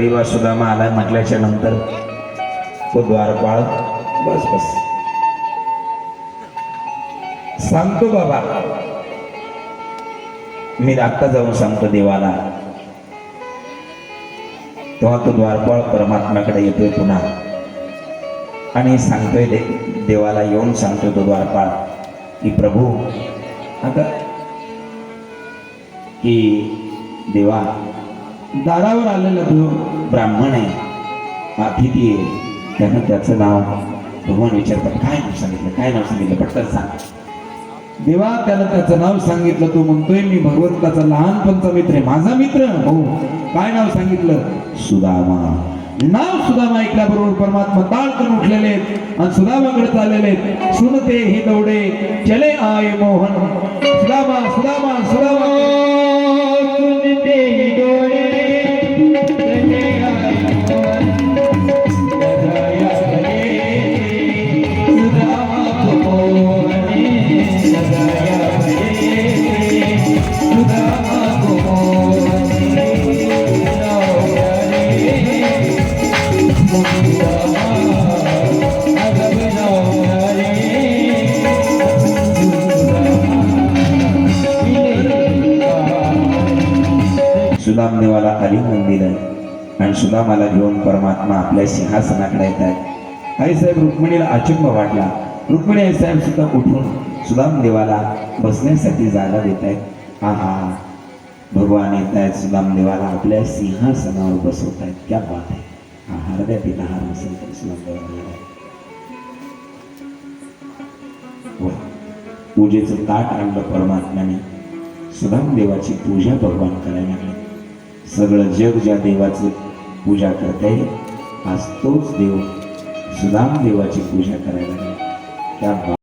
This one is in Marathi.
गरीबा सुदामा आला म्हटल्याच्या नंतर तो द्वारपाळ बस बस सांगतो बाबा, मी आत्ता जाऊन सांगतो देवाला. तेव्हा तो द्वारपाळ परमात्म्याकडे येतोय पुन्हा आणि सांगतोय देवाला येऊन सांगतोय तो द्वारपाळ की प्रभू आता की देवा दारावर आलेला तो ब्राह्मण आहे, अतिथी आहे, त्यानं त्याचं नाव भगवान विचारतात काय नाव सांगितलं, काय नाव सांगितलं, पटकन सांग. देवा त्याला त्याचं नाव सांगितलं. तो म्हणतोय मी भगवंताचा लहानपणचा मित्र आहे, माझा मित्र. हो, काय नाव सांगितलं? सुदामा. नाव सुदामा ऐकल्याबरोबर परमात्मा ताळकन उठलेले आणि सुदामाकडे चाललेले. सुनते ही दौडे चले आय मोहन. सुदामा सुदामा सुदामा सुनते ही दौडे चले आय मोहन. सदाया भले सुदामा मोहने, सदाया भले सुदामा मोहने. सुदाम देवाला आलिंगन दिलं आणि सुदामाला घेऊन परमात्मा आपल्या सिंहासनाकडे येत आहेत. आईसाहेब रुक्मिणीला अचंब वाटला. रुक्मिणी आईसाहेब सुद्धा उठून सुदाम देवाला बसण्यासाठी जागा देत आहेत. आहा, भगवान येत आहेत, सुदाम देवाला आपल्या सिंहासनावर बसवत आहेत. क्या बात आहे. हा हृदय पिता हा असेल तर सुदाम देवाला पूजेचं ताट आणलं परमात्म्याने. सुदाम देवाची पूजा भगवान करायला लागले. सगळं जग ज्या देवाची पूजा करते आज तोच देव सुदाम देवाची पूजा करायला लागला. त्या